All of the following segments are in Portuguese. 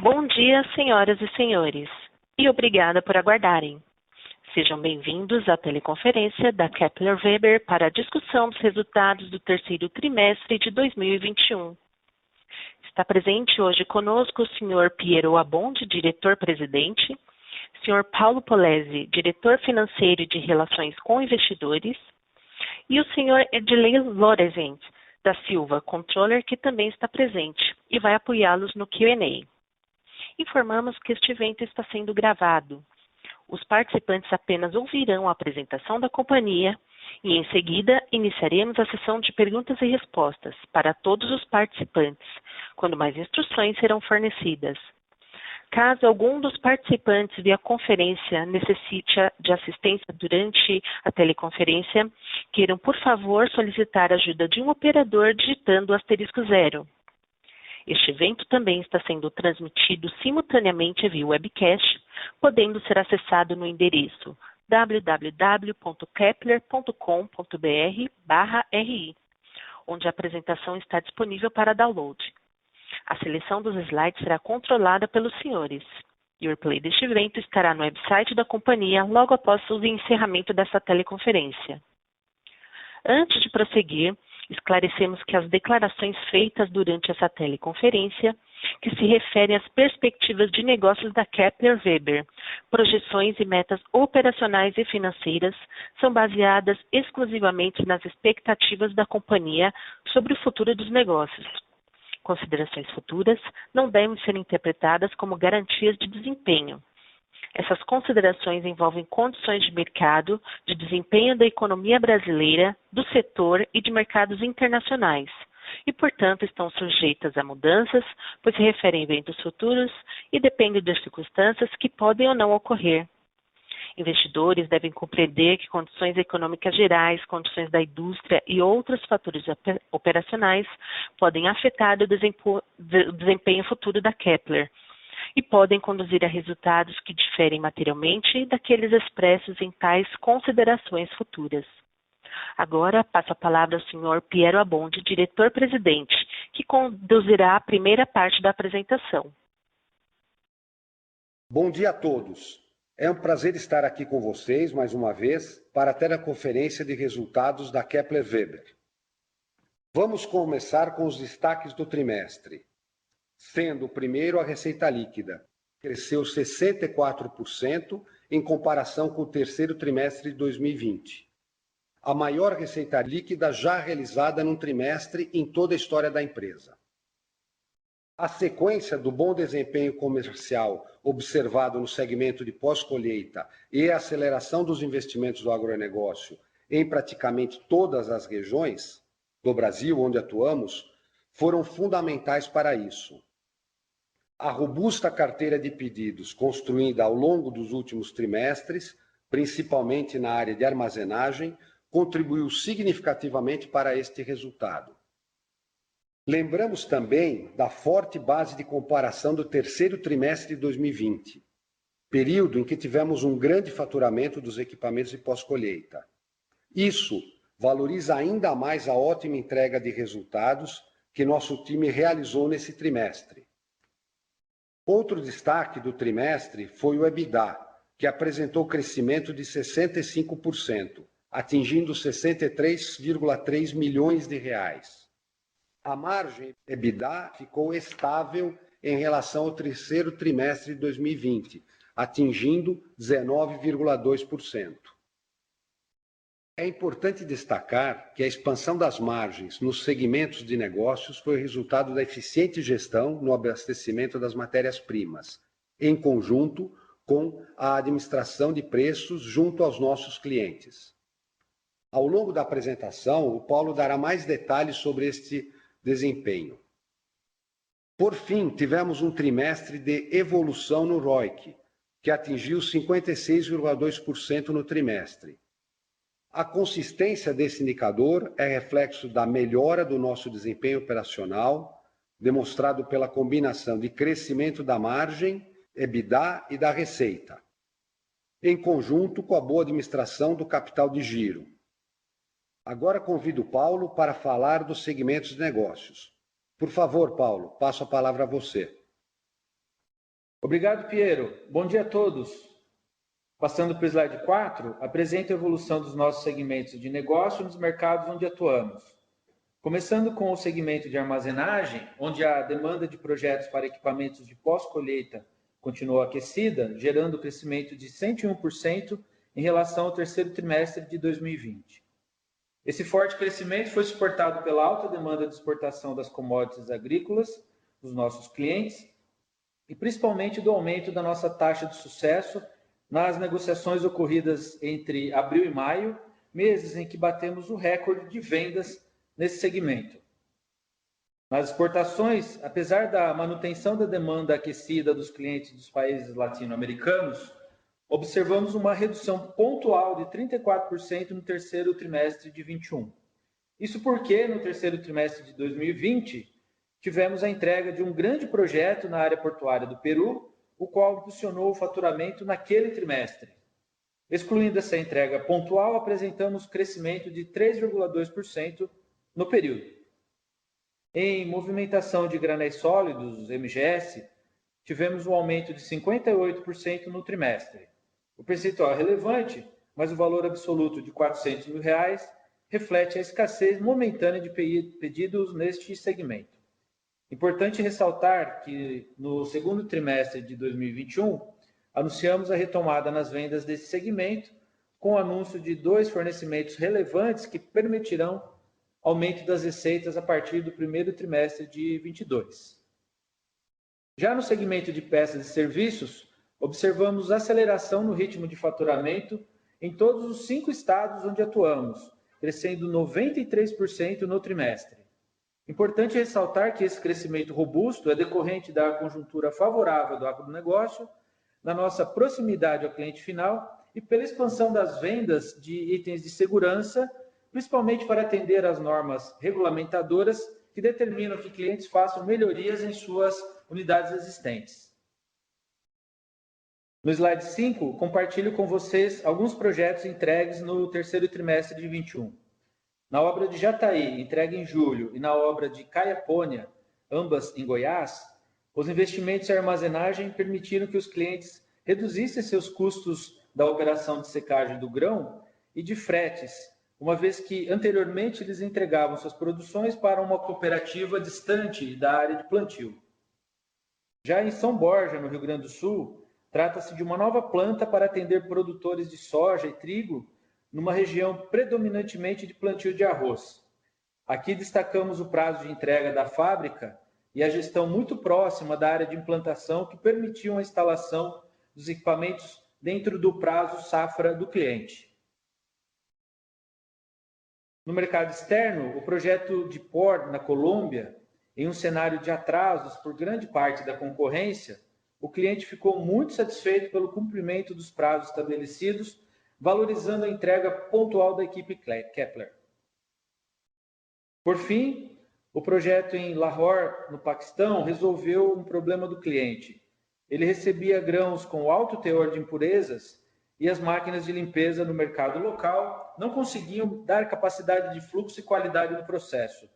Bom dia, senhoras e senhores, e obrigada por aguardarem. Sejam bem-vindos à teleconferência da Kepler Weber para a discussão dos resultados do terceiro trimestre de 2021. Está presente hoje conosco o senhor Piero Abbondi, diretor-presidente, senhor Paulo Polezi, diretor financeiro e de relações com investidores, e o senhor Edilei Lorenzen da Silva, controller, que também está presente e vai apoiá-los no Q&A. Informamos que este evento está sendo gravado. Os participantes apenas ouvirão a apresentação da companhia e, em seguida, iniciaremos a sessão de perguntas e respostas para todos os participantes, quando mais instruções serão fornecidas. Caso algum dos participantes via conferência necessite de assistência durante a teleconferência, queiram, por favor, solicitar a ajuda de um operador digitando o *0. Este evento também está sendo transmitido simultaneamente via webcast, podendo ser acessado no endereço www.kepler.com.br/ri, onde a apresentação está disponível para download. A seleção dos slides será controlada pelos senhores, e o replay deste evento estará no website da companhia logo após o encerramento dessa teleconferência. Antes de prosseguir, esclarecemos que as declarações feitas durante essa teleconferência, que se referem às perspectivas de negócios da Kepler Weber, projeções e metas operacionais e financeiras, são baseadas exclusivamente nas expectativas da companhia sobre o futuro dos negócios. Considerações futuras não devem ser interpretadas como garantias de desempenho. Essas considerações envolvem condições de mercado, de desempenho da economia brasileira, do setor e de mercados internacionais, e, portanto, estão sujeitas a mudanças, pois se referem a eventos futuros e dependem das circunstâncias que podem ou não ocorrer. Investidores devem compreender que condições econômicas gerais, condições da indústria e outros fatores operacionais podem afetar o desempenho futuro da Kepler, e podem conduzir a resultados que diferem materialmente daqueles expressos em tais considerações futuras. Agora, passo a palavra ao senhor Piero Abbondi, diretor-presidente, que conduzirá a primeira parte da apresentação. Bom dia a todos. É um prazer estar aqui com vocês, mais uma vez, para a teleconferência de resultados da Kepler Weber. Vamos começar com os destaques do trimestre. Sendo o primeiro a receita líquida, cresceu 64% em comparação com o terceiro trimestre de 2020. A maior receita líquida já realizada num trimestre em toda a história da empresa. A sequência do bom desempenho comercial observado no segmento de pós-colheita e a aceleração dos investimentos do agronegócio em praticamente todas as regiões do Brasil onde atuamos foram fundamentais para isso. A robusta carteira de pedidos construída ao longo dos últimos trimestres, principalmente na área de armazenagem, contribuiu significativamente para este resultado. Lembramos também da forte base de comparação do terceiro trimestre de 2020, período em que tivemos um grande faturamento dos equipamentos de pós-colheita. Isso valoriza ainda mais a ótima entrega de resultados que nosso time realizou nesse trimestre. Outro destaque do trimestre foi o EBITDA, que apresentou crescimento de 65%, atingindo 63,3 milhões de reais. A margem EBITDA ficou estável em relação ao terceiro trimestre de 2020, atingindo 19,2%. É importante destacar que a expansão das margens nos segmentos de negócios foi resultado da eficiente gestão no abastecimento das matérias-primas, em conjunto com a administração de preços junto aos nossos clientes. Ao longo da apresentação, o Paulo dará mais detalhes sobre este desempenho. Por fim, tivemos um trimestre de evolução no ROIC, que atingiu 56,2% no trimestre. A consistência desse indicador é reflexo da melhora do nosso desempenho operacional, demonstrado pela combinação de crescimento da margem, EBITDA e da receita, em conjunto com a boa administração do capital de giro. Agora convido o Paulo para falar dos segmentos de negócios. Por favor, Paulo, passo a palavra a você. Obrigado, Piero. Bom dia a todos. Passando para o slide 4, apresento a evolução dos nossos segmentos de negócio nos mercados onde atuamos. Começando com o segmento de armazenagem, onde a demanda de projetos para equipamentos de pós-colheita continuou aquecida, gerando crescimento de 101% em relação ao terceiro trimestre de 2020. Esse forte crescimento foi suportado pela alta demanda de exportação das commodities agrícolas dos nossos clientes e principalmente do aumento da nossa taxa de sucesso nas negociações ocorridas entre abril e maio, meses em que batemos o recorde de vendas nesse segmento. Nas exportações, apesar da manutenção da demanda aquecida dos clientes dos países latino-americanos, observamos uma redução pontual de 34% no terceiro trimestre de 2021. Isso porque, no terceiro trimestre de 2020, tivemos a entrega de um grande projeto na área portuária do Peru, o qual impulsionou o faturamento naquele trimestre. Excluindo essa entrega pontual, apresentamos crescimento de 3,2% no período. Em movimentação de granéis sólidos, MGS, tivemos um aumento de 58% no trimestre. O percentual é relevante, mas o valor absoluto de R$400 mil reflete a escassez momentânea de pedidos neste segmento. Importante ressaltar que no segundo trimestre de 2021, anunciamos a retomada nas vendas desse segmento, com o anúncio de 2 fornecimentos relevantes que permitirão aumento das receitas a partir do primeiro trimestre de 2022. Já no segmento de peças e serviços, observamos aceleração no ritmo de faturamento em todos os 5 estados onde atuamos, crescendo 93% no trimestre. Importante ressaltar que esse crescimento robusto é decorrente da conjuntura favorável do agronegócio, da nossa proximidade ao cliente final e pela expansão das vendas de itens de segurança, principalmente para atender às normas regulamentadoras que determinam que clientes façam melhorias em suas unidades existentes. No slide 5, compartilho com vocês alguns projetos entregues no terceiro trimestre de 2021. Na obra de Jataí, entregue em julho, e na obra de Caiapônia, ambas em Goiás, os investimentos em armazenagem permitiram que os clientes reduzissem seus custos da operação de secagem do grão e de fretes, uma vez que anteriormente eles entregavam suas produções para uma cooperativa distante da área de plantio. Já em São Borja, no Rio Grande do Sul, trata-se de uma nova planta para atender produtores de soja e trigo numa região predominantemente de plantio de arroz. Aqui destacamos o prazo de entrega da fábrica e a gestão muito próxima da área de implantação que permitiam a instalação dos equipamentos dentro do prazo safra do cliente. No mercado externo, o projeto de Port, na Colômbia, em um cenário de atrasos por grande parte da concorrência, o cliente ficou muito satisfeito pelo cumprimento dos prazos estabelecidos, valorizando a entrega pontual da equipe Kepler. Por fim, o projeto em Lahore, no Paquistão, resolveu um problema do cliente. Ele recebia grãos com alto teor de impurezas e as máquinas de limpeza no mercado local não conseguiam dar capacidade de fluxo e qualidade do processo.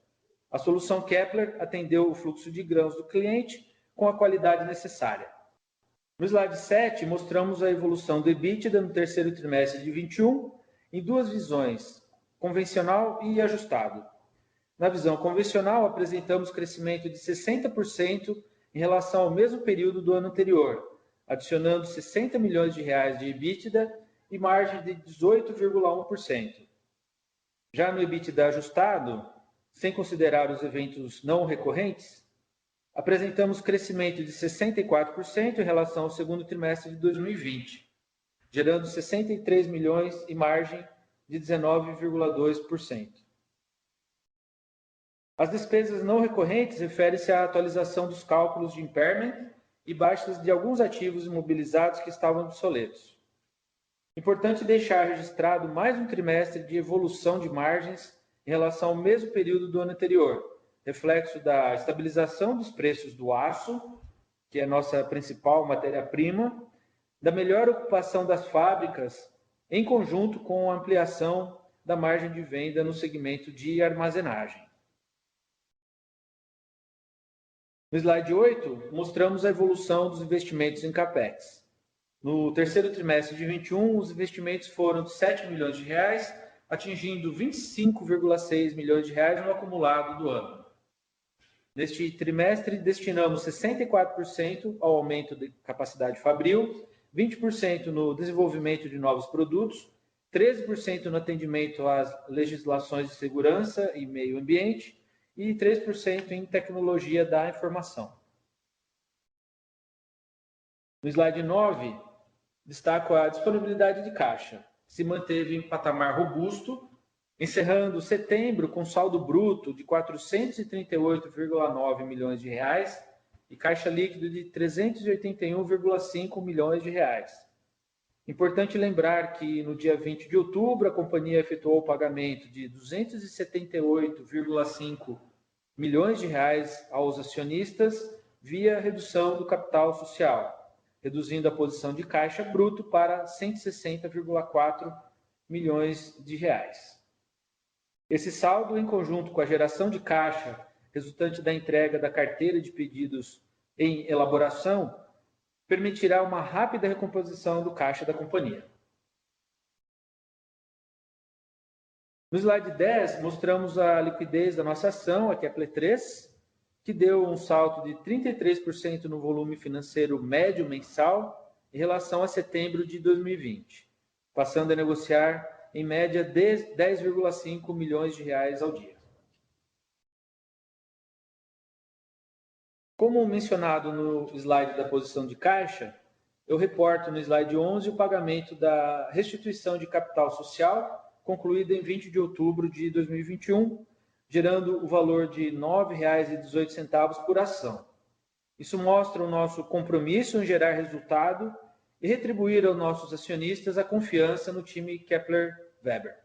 A solução Kepler atendeu o fluxo de grãos do cliente com a qualidade necessária. No slide 7, mostramos a evolução do EBITDA no terceiro trimestre de 2021 em duas visões, convencional e ajustado. Na visão convencional, apresentamos crescimento de 60% em relação ao mesmo período do ano anterior, adicionando R$60 milhões de EBITDA e margem de 18,1%. Já no EBITDA ajustado, sem considerar os eventos não recorrentes, apresentamos crescimento de 64% em relação ao segundo trimestre de 2020, gerando 63 milhões e margem de 19,2%. As despesas não recorrentes referem-se à atualização dos cálculos de impairment e baixas de alguns ativos imobilizados que estavam obsoletos. Importante deixar registrado mais um trimestre de evolução de margens em relação ao mesmo período do ano anterior, reflexo da estabilização dos preços do aço, que é a nossa principal matéria-prima, da melhor ocupação das fábricas, em conjunto com a ampliação da margem de venda no segmento de armazenagem. No slide 8, mostramos a evolução dos investimentos em CAPEX. No terceiro trimestre de 21, os investimentos foram de R$ 7 milhões, atingindo R$ 25,6 milhões no acumulado do ano. Neste trimestre, destinamos 64% ao aumento de capacidade fabril, 20% no desenvolvimento de novos produtos, 13% no atendimento às legislações de segurança e meio ambiente e 3% em tecnologia da informação. No slide 9, destaco a disponibilidade de caixa, que se manteve em patamar robusto, encerrando setembro com saldo bruto de R$ 438,9 milhões e caixa líquido de R$ 381,5 milhões. Importante lembrar que no dia 20 de outubro a companhia efetuou o pagamento de R$ 278,5 milhões aos acionistas via redução do capital social, reduzindo a posição de caixa bruto para R$ 160,4 milhões. Esse saldo, em conjunto com a geração de caixa resultante da entrega da carteira de pedidos em elaboração, permitirá uma rápida recomposição do caixa da companhia. No slide 10, mostramos a liquidez da nossa ação, a Kepler 3, que deu um salto de 33% no volume financeiro médio mensal em relação a setembro de 2020, passando a negociar em média 10,5 milhões de reais ao dia. Como mencionado no slide da posição de caixa, eu reporto no slide 11 o pagamento da restituição de capital social, concluída em 20 de outubro de 2021, gerando o valor de R$ 9,18 por ação. Isso mostra o nosso compromisso em gerar resultado e retribuir aos nossos acionistas a confiança no time Kepler Weber.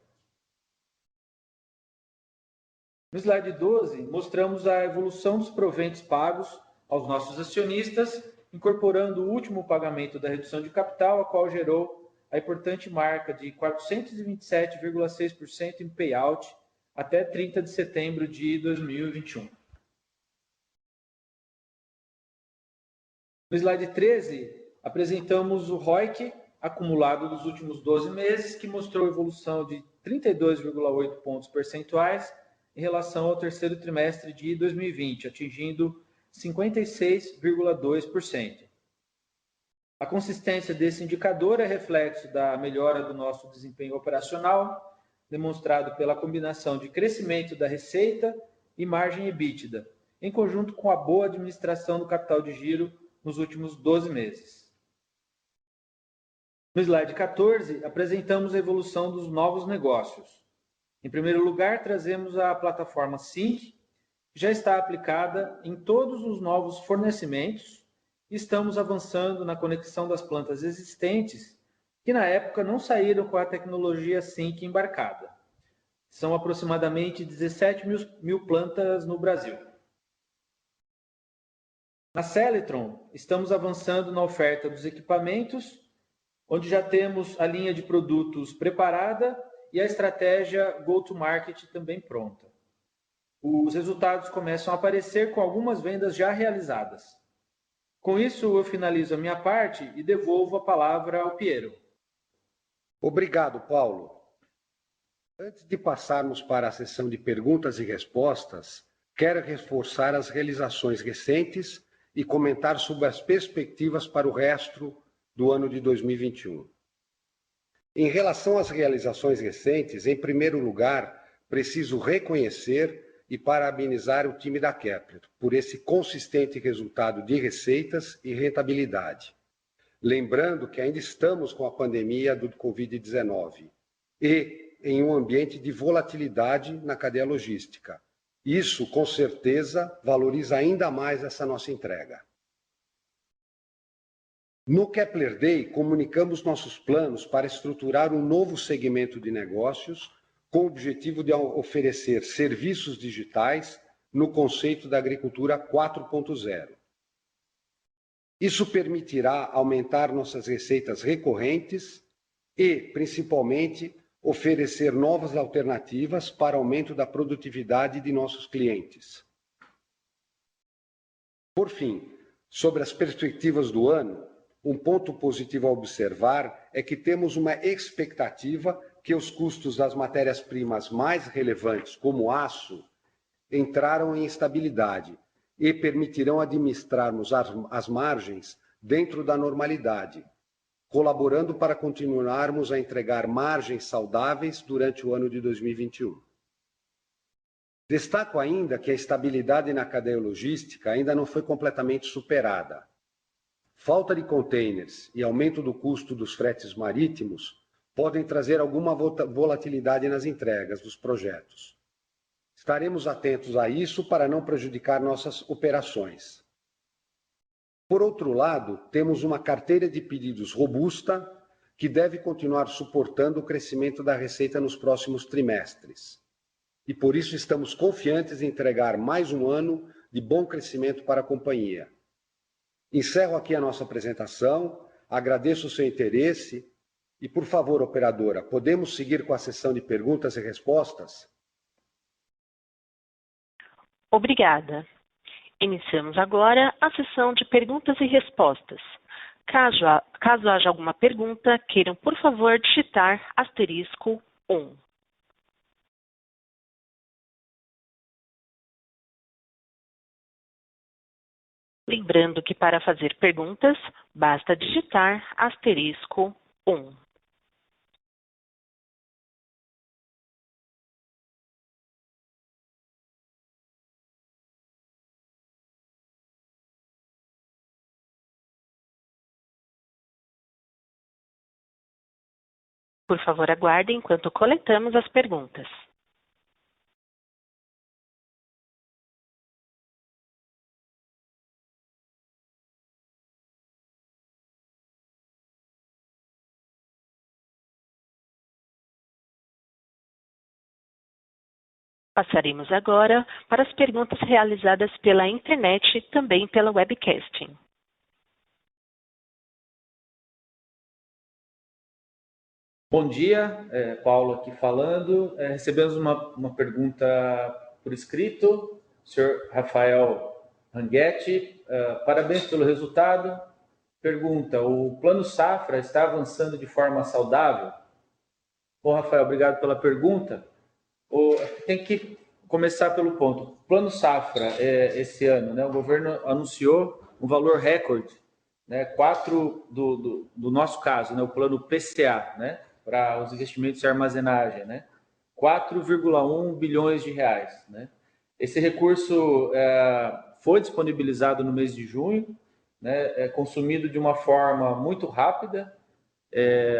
No slide 12, mostramos a evolução dos proventos pagos aos nossos acionistas, incorporando o último pagamento da redução de capital, a qual gerou a importante marca de 427,6% em payout até 30 de setembro de 2021. No slide 13, apresentamos o ROIC acumulado dos últimos 12 meses, que mostrou evolução de 32,8 pontos percentuais em relação ao terceiro trimestre de 2020, atingindo 56,2%. A consistência desse indicador é reflexo da melhora do nosso desempenho operacional, demonstrado pela combinação de crescimento da receita e margem EBITDA, em conjunto com a boa administração do capital de giro nos últimos 12 meses. No slide 14, apresentamos a evolução dos novos negócios. Em primeiro lugar, trazemos a plataforma Sync, que já está aplicada em todos os novos fornecimentos e estamos avançando na conexão das plantas existentes, que na época não saíram com a tecnologia Sync embarcada. São aproximadamente 17 mil plantas no Brasil. Na Seletron, estamos avançando na oferta dos equipamentos, onde já temos a linha de produtos preparada e a estratégia go-to-market também pronta. Os resultados começam a aparecer com algumas vendas já realizadas. Com isso, eu finalizo a minha parte e devolvo a palavra ao Piero. Obrigado, Paulo. Antes de passarmos para a sessão de perguntas e respostas, quero reforçar as realizações recentes e comentar sobre as perspectivas para o resto do ano de 2021. Em relação às realizações recentes, em primeiro lugar, preciso reconhecer e parabenizar o time da Kepler por esse consistente resultado de receitas e rentabilidade. Lembrando que ainda estamos com a pandemia do Covid-19 e em um ambiente de volatilidade na cadeia logística. Isso, com certeza, valoriza ainda mais essa nossa entrega. No Kepler Day, comunicamos nossos planos para estruturar um novo segmento de negócios com o objetivo de oferecer serviços digitais no conceito da agricultura 4.0. Isso permitirá aumentar nossas receitas recorrentes e, principalmente, oferecer novas alternativas para aumento da produtividade de nossos clientes. Por fim, sobre as perspectivas do ano, um ponto positivo a observar é que temos uma expectativa que os custos das matérias-primas mais relevantes, como aço, entraram em estabilidade e permitirão administrarmos as margens dentro da normalidade, colaborando para continuarmos a entregar margens saudáveis durante o ano de 2021. Destaco ainda que a estabilidade na cadeia logística ainda não foi completamente superada. Falta de containers e aumento do custo dos fretes marítimos podem trazer alguma volatilidade nas entregas dos projetos. Estaremos atentos a isso para não prejudicar nossas operações. Por outro lado, temos uma carteira de pedidos robusta que deve continuar suportando o crescimento da receita nos próximos trimestres. E por isso estamos confiantes em entregar mais um ano de bom crescimento para a companhia. Encerro aqui a nossa apresentação, agradeço o seu interesse e, por favor, operadora, podemos seguir com a sessão de perguntas e respostas? Obrigada. Iniciamos agora a sessão de perguntas e respostas. Caso haja alguma pergunta, queiram, por favor, digitar *1. Lembrando que para fazer perguntas, basta digitar *1. Por favor, aguardem enquanto coletamos as perguntas. Passaremos agora para as perguntas realizadas pela internet e também pela webcasting. Bom dia, Paulo aqui falando. Recebemos uma pergunta por escrito, senhor Rafael Ranguetti. Parabéns pelo resultado. Pergunta, o Plano Safra está avançando de forma saudável? Bom, Rafael, obrigado pela pergunta. Tem que começar pelo ponto. Plano Safra, esse ano, né, o governo anunciou um valor recorde, né, do nosso caso, né, o plano PCA, né, para os investimentos em armazenagem, né, 4,1 bilhões de reais. Né. Esse recurso foi disponibilizado no mês de junho, né, consumido de uma forma muito rápida,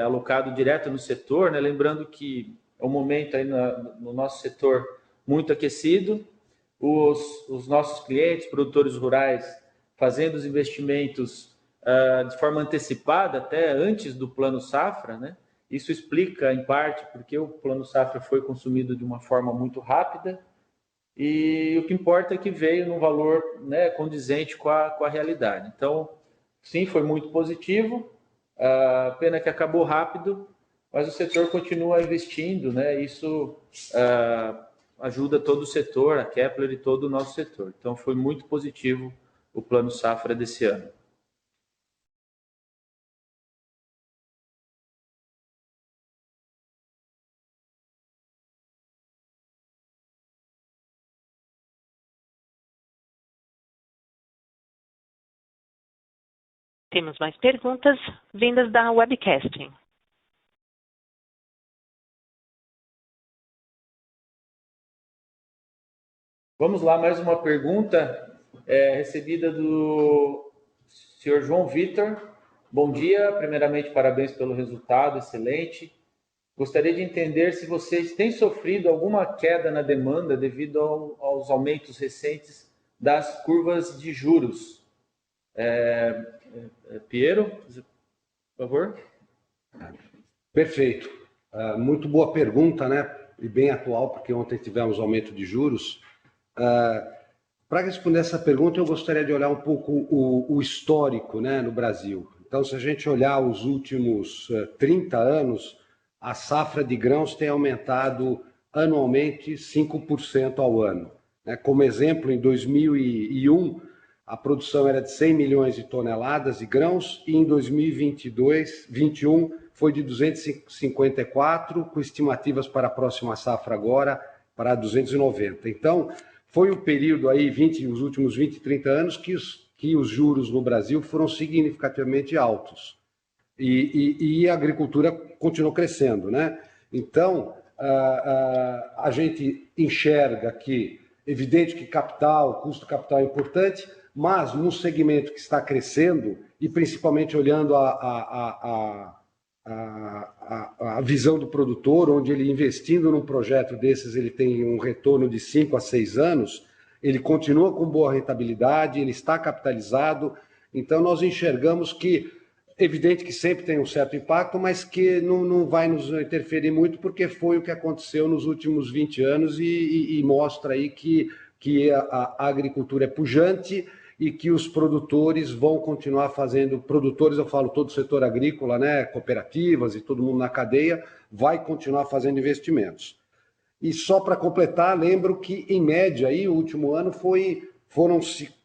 alocado direto no setor, né, lembrando que é um momento aí no nosso setor muito aquecido, os nossos clientes, produtores rurais, fazendo os investimentos de forma antecipada, até antes do Plano Safra, né? Isso explica, em parte, porque o Plano Safra foi consumido de uma forma muito rápida e o que importa é que veio num valor, né, condizente com a realidade. Então, sim, foi muito positivo, pena que acabou rápido, mas o setor continua investindo, né? Isso ajuda todo o setor, a Kepler e todo o nosso setor. Então, foi muito positivo o Plano Safra desse ano. Temos mais perguntas vindas da webcasting. Vamos lá, mais uma pergunta recebida do senhor João Vitor. Bom dia, primeiramente parabéns pelo resultado, excelente. Gostaria de entender se vocês têm sofrido alguma queda na demanda devido aos aumentos recentes das curvas de juros. Piero, por favor. Perfeito. Muito boa pergunta, né? E bem atual, porque ontem tivemos aumento de juros. Para responder essa pergunta, eu gostaria de olhar um pouco o histórico, né, no Brasil. Então, se a gente olhar os últimos 30 anos, a safra de grãos tem aumentado anualmente 5% ao ano. Como exemplo, em 2001, a produção era de 100 milhões de toneladas de grãos e em 2021 foi de 254, com estimativas para a próxima safra agora para 290. Então, foi o período aí, os últimos 20, 30 anos, que os juros no Brasil foram significativamente altos. E a agricultura continuou crescendo, né? Então, a gente enxerga que, evidente que custo capital é importante, mas num segmento que está crescendo, e principalmente olhando a visão do produtor, onde ele investindo num projeto desses, ele tem um retorno de 5 a 6 anos, ele continua com boa rentabilidade, ele está capitalizado, então nós enxergamos que, evidente que sempre tem um certo impacto, mas que não vai nos interferir muito, porque foi o que aconteceu nos últimos 20 anos e mostra aí que a agricultura é pujante e que os produtores vão continuar fazendo, produtores, eu falo todo o setor agrícola, né, cooperativas e todo mundo na cadeia, vai continuar fazendo investimentos. E só para completar, lembro que, em média, aí, o último ano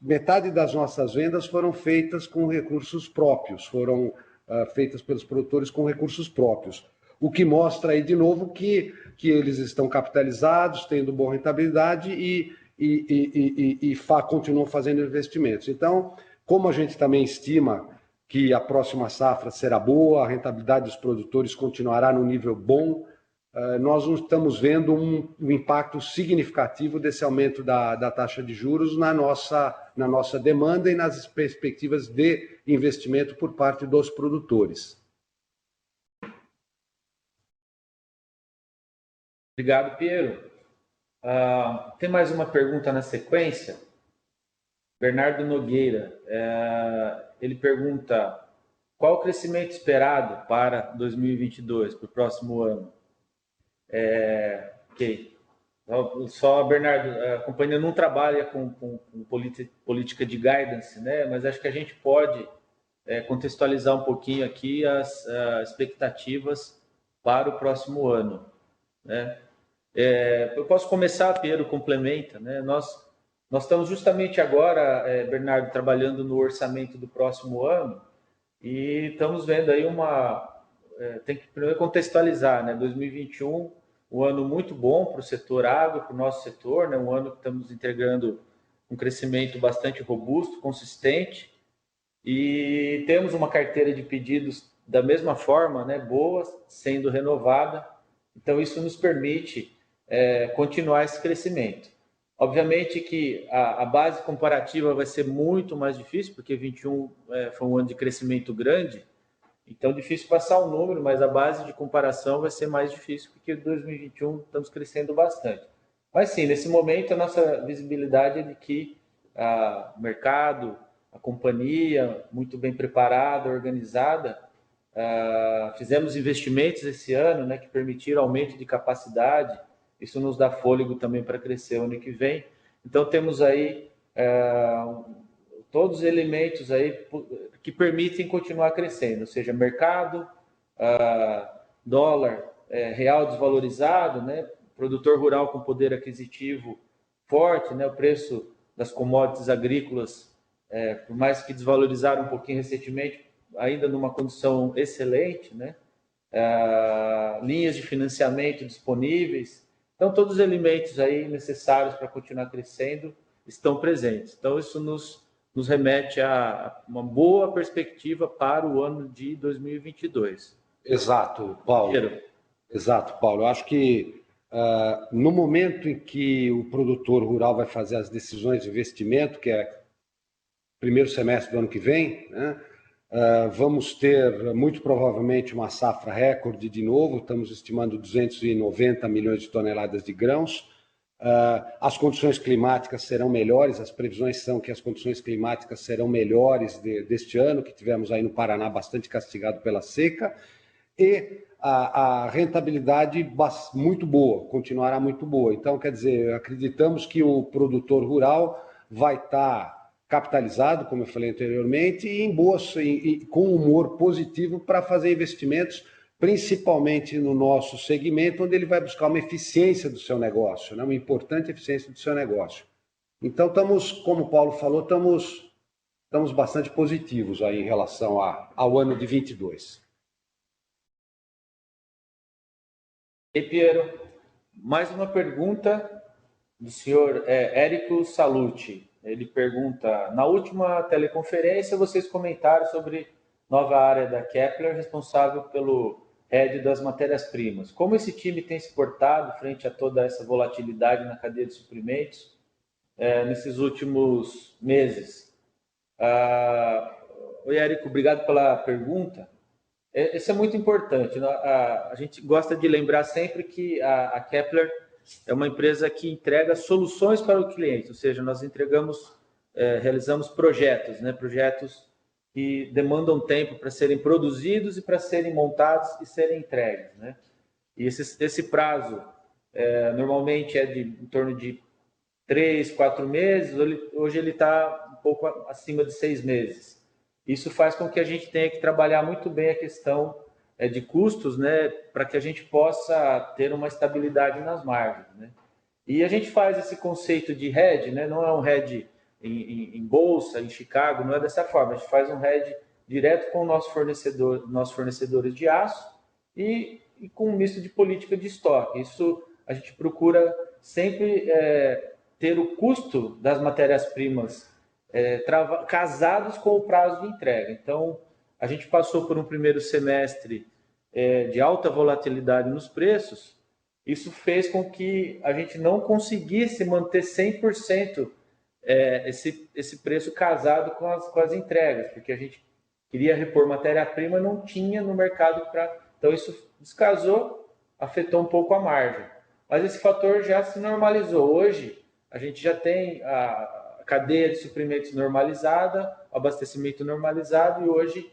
metade das nossas vendas foram feitas com recursos próprios, foram feitas pelos produtores com recursos próprios. O que mostra aí, de novo, que eles estão capitalizados, tendo boa rentabilidade e continuam fazendo investimentos. Então, como a gente também estima que a próxima safra será boa, a rentabilidade dos produtores continuará no nível bom, nós não estamos vendo um impacto significativo desse aumento da taxa de juros na nossa demanda e nas perspectivas de investimento por parte dos produtores. Obrigado, Piero. Tem mais uma pergunta na sequência. Bernardo Nogueira, ele pergunta: qual o crescimento esperado para 2022, para o próximo ano? Ok. Só, Bernardo, a companhia não trabalha com política de guidance, né? Mas acho que a gente pode contextualizar um pouquinho aqui as expectativas para o próximo ano, né? Eu posso começar, Piero complementa, né? Nós estamos justamente agora, Bernardo, trabalhando no orçamento do próximo ano e estamos vendo aí tem que primeiro contextualizar, né? 2021, um ano muito bom para o setor agro, para o nosso setor, né? Um ano que estamos entregando um crescimento bastante robusto, consistente, e temos uma carteira de pedidos da mesma forma, né? Boa, sendo renovada. Então, isso nos permite continuar esse crescimento. Obviamente que a base comparativa vai ser muito mais difícil, porque 2021 foi um ano de crescimento grande, então difícil passar o número, mas a base de comparação vai ser mais difícil, porque em 2021 estamos crescendo bastante. Mas sim, nesse momento a nossa visibilidade é de que o mercado, a companhia, muito bem preparada, organizada, fizemos investimentos esse ano, né, que permitiram aumento de capacidade. Isso nos dá fôlego também para crescer o ano que vem. Então temos aí todos os elementos aí que permitem continuar crescendo, ou seja, mercado, dólar, real desvalorizado, né, produtor rural com poder aquisitivo forte, né, o preço das commodities agrícolas, por mais que desvalorizaram um pouquinho recentemente, ainda numa condição excelente, né, linhas de financiamento disponíveis. Então, todos os elementos aí necessários para continuar crescendo estão presentes. Então, isso nos remete a uma boa perspectiva para o ano de 2022. Exato, Paulo. Exato, Paulo. Eu acho que no momento em que o produtor rural vai fazer as decisões de investimento, que é primeiro semestre do ano que vem, né, vamos ter muito provavelmente uma safra recorde de novo, estamos estimando 290 milhões de toneladas de grãos. As condições climáticas serão melhores, as previsões são que as condições climáticas serão melhores deste ano, que tivemos aí no Paraná bastante castigado pela seca, e a rentabilidade muito boa, continuará muito boa. Então, quer dizer, acreditamos que o produtor rural vai estar capitalizado, como eu falei anteriormente, e com humor positivo para fazer investimentos, principalmente no nosso segmento, onde ele vai buscar uma eficiência do seu negócio, né? Uma importante eficiência do seu negócio. Então, como o Paulo falou, estamos estamos bastante positivos aí em relação ao ano de 22. E Piero, mais uma pergunta do senhor Érico Salucci. Ele pergunta: na última teleconferência vocês comentaram sobre nova área da Kepler responsável pelo head das matérias-primas. Como esse time tem se portado frente a toda essa volatilidade na cadeia de suprimentos nesses últimos meses? Oi, Érico, obrigado pela pergunta. Isso é muito importante. A gente gosta de lembrar sempre que a Kepler é uma empresa que entrega soluções para o cliente, ou seja, nós realizamos projetos, né? Projetos que demandam tempo para serem produzidos e para serem montados e serem entregues, né? E esse prazo normalmente é em torno de 3, 4 meses, hoje ele está um pouco acima de 6 meses. Isso faz com que a gente tenha que trabalhar muito bem a questão de custos, né, para que a gente possa ter uma estabilidade nas margens, né? E a gente faz esse conceito de hedge, né, não é um hedge em bolsa, em Chicago, não é dessa forma. A gente faz um hedge direto com o nossos fornecedores de aço e com um misto de política de estoque. Isso a gente procura sempre ter o custo das matérias-primas casados com o prazo de entrega. Então, a gente passou por um primeiro semestre de alta volatilidade nos preços. Isso fez com que a gente não conseguisse manter 100% esse preço casado com as entregas, porque a gente queria repor matéria-prima, não tinha no mercado para... Então, isso descasou, afetou um pouco a margem. Mas esse fator já se normalizou. Hoje, a gente já tem a cadeia de suprimentos normalizada, o abastecimento normalizado, e hoje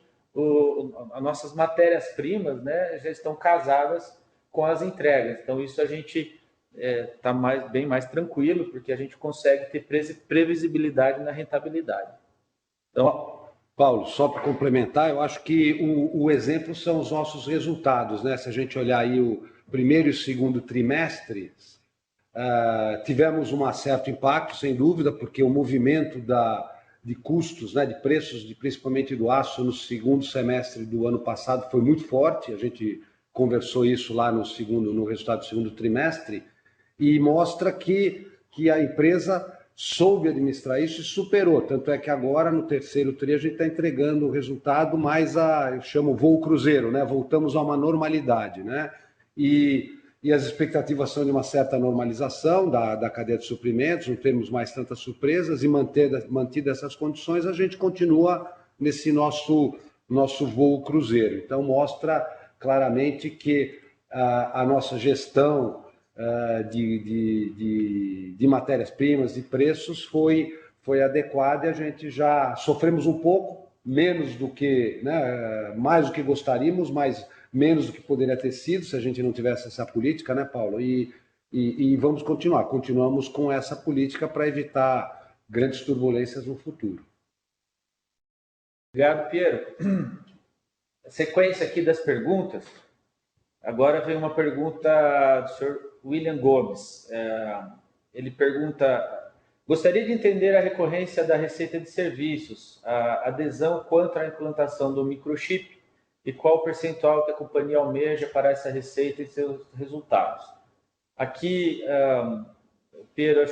as nossas matérias-primas, né, já estão casadas com as entregas. Então, isso a gente está bem mais tranquilo, porque a gente consegue ter previsibilidade na rentabilidade. Então, Paulo, só para complementar, eu acho que o exemplo são os nossos resultados, né? Se a gente olhar aí o primeiro e o segundo trimestre, tivemos um certo impacto, sem dúvida, porque o movimento de custos, né, de preços, principalmente do aço, no segundo semestre do ano passado foi muito forte. A gente conversou isso lá no resultado do segundo trimestre, e mostra que a empresa soube administrar isso e superou. Tanto é que agora, no terceiro tri, a gente está entregando o resultado mais eu chamo voo cruzeiro, né? Voltamos a uma normalidade, né? E as expectativas são de uma certa normalização da cadeia de suprimentos, não temos mais tantas surpresas, e mantido essas condições, a gente continua nesse nosso voo cruzeiro. Então, mostra claramente que a nossa gestão de matérias-primas, de preços, foi adequada, e a gente já sofremos um pouco, menos do que, né, mais do que gostaríamos, mas menos do que poderia ter sido se a gente não tivesse essa política, né, Paulo? E vamos continuamos com essa política para evitar grandes turbulências no futuro. Obrigado, Piero. A sequência aqui das perguntas. Agora vem uma pergunta do senhor William Gomes. Ele pergunta: gostaria de entender a recorrência da receita de serviços, a adesão quanto à implantação do microchip e qual o percentual que a companhia almeja para essa receita e seus resultados. Aqui, Pedro,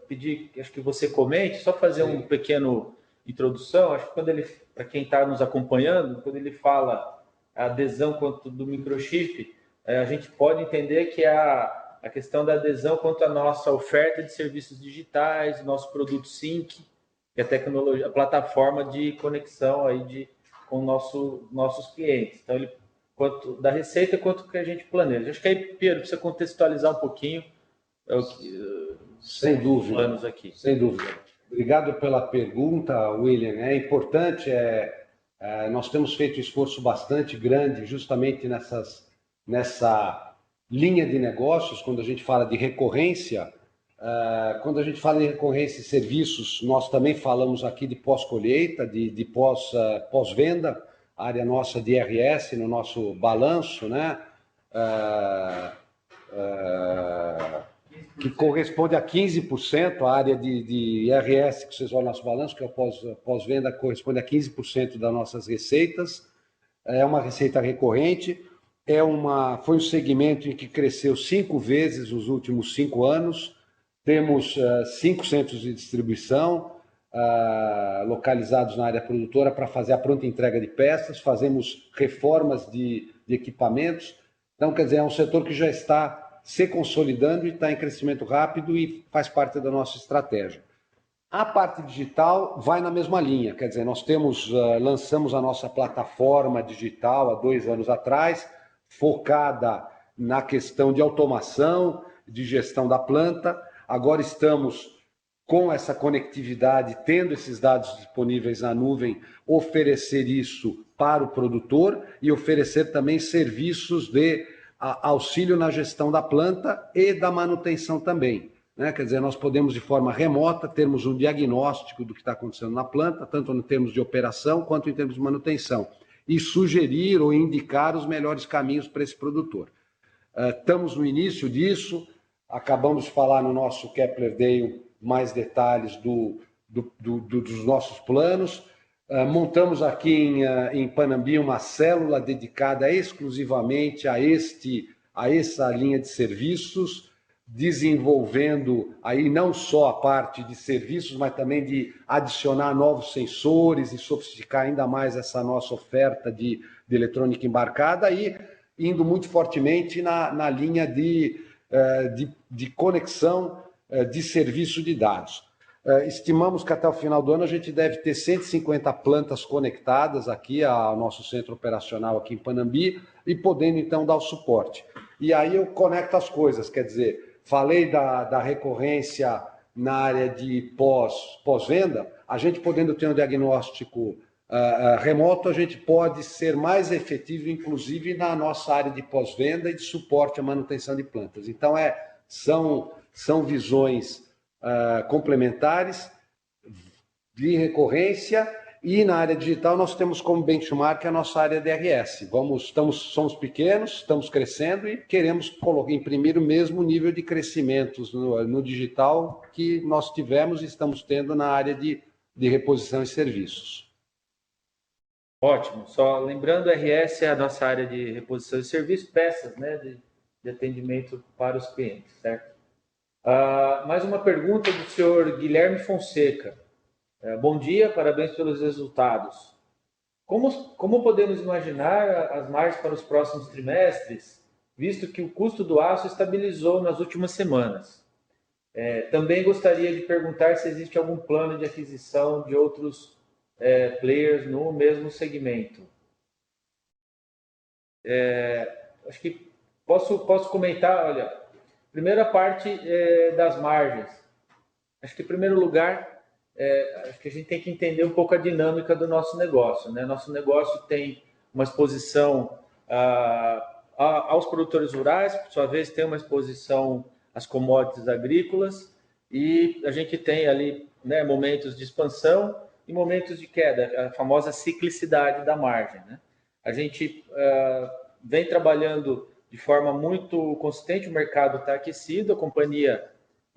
pedi que você comente, só fazer um pequeno introdução. Acho que para quem está nos acompanhando, quando ele fala a adesão quanto do microchip, a gente pode entender que é a questão da adesão quanto à nossa oferta de serviços digitais, nosso produto Sync, que é a tecnologia, a plataforma de conexão aí com nossos clientes. Então, quanto da receita, quanto que a gente planeja. Acho que aí, Pedro, precisa contextualizar um pouquinho sem dúvida, planos aqui. Sem dúvida. Obrigado pela pergunta, William. É importante, nós temos feito um esforço bastante grande justamente nessa linha de negócios. Quando a gente fala de recorrência, quando a gente fala em recorrência e serviços, nós também falamos aqui de pós-colheita, de pós-venda, área nossa de RS no nosso balanço, né? que corresponde a 15%, a área de IRS, que vocês olham no nosso balanço, que é o pós-venda, corresponde a 15% das nossas receitas. É uma receita recorrente, foi um segmento em que cresceu 5 vezes nos últimos 5 anos. Temos 5 centros de distribuição localizados na área produtora para fazer a pronta entrega de peças, fazemos reformas de equipamentos. Então, quer dizer, é um setor que já está se consolidando e está em crescimento rápido e faz parte da nossa estratégia. A parte digital vai na mesma linha, quer dizer, nós lançamos a nossa plataforma digital há 2 anos atrás, focada na questão de automação, de gestão da planta. Agora estamos com essa conectividade, tendo esses dados disponíveis na nuvem, oferecer isso para o produtor e oferecer também serviços de auxílio na gestão da planta e da manutenção também. Quer dizer, nós podemos de forma remota termos um diagnóstico do que está acontecendo na planta, tanto em termos de operação quanto em termos de manutenção, e sugerir ou indicar os melhores caminhos para esse produtor. Estamos no início disso, acabamos de falar no nosso Kepler Day mais detalhes dos nossos planos. Montamos aqui em Panambi uma célula dedicada exclusivamente a essa linha de serviços, desenvolvendo aí não só a parte de serviços, mas também de adicionar novos sensores e sofisticar ainda mais essa nossa oferta de eletrônica embarcada, e indo muito fortemente na linha de conexão de serviço de dados. Estimamos que até o final do ano a gente deve ter 150 plantas conectadas aqui ao nosso centro operacional aqui em Panambi e podendo então dar o suporte. E aí eu conecto as coisas, quer dizer, falei da recorrência na área de pós-venda, a gente podendo ter um diagnóstico remoto, a gente pode ser mais efetivo, inclusive na nossa área de pós-venda e de suporte à manutenção de plantas. Então, são visões complementares de recorrência, e na área digital nós temos como benchmark a nossa área de DRS. Somos pequenos, estamos crescendo e queremos imprimir o mesmo nível de crescimento no digital que nós tivemos e estamos tendo na área de reposição e serviços. Ótimo. Só lembrando, RS é a nossa área de reposição e serviços, peças, né, de atendimento para os clientes, certo? Mais uma pergunta do senhor Guilherme Fonseca. Bom dia, parabéns pelos resultados. Como podemos imaginar as margens para os próximos trimestres, visto que o custo do aço estabilizou nas últimas semanas? Também gostaria de perguntar se existe algum plano de aquisição de outros players no mesmo segmento. Acho que posso comentar, olha, primeira parte das margens. Acho que, em primeiro lugar, acho que a gente tem que entender um pouco a dinâmica do nosso negócio, né? Nosso negócio tem uma exposição aos produtores rurais, por sua vez tem uma exposição às commodities agrícolas, e a gente tem ali, né, momentos de expansão e momentos de queda, a famosa ciclicidade da margem, né? A gente vem trabalhando de forma muito consistente, o mercado está aquecido, a companhia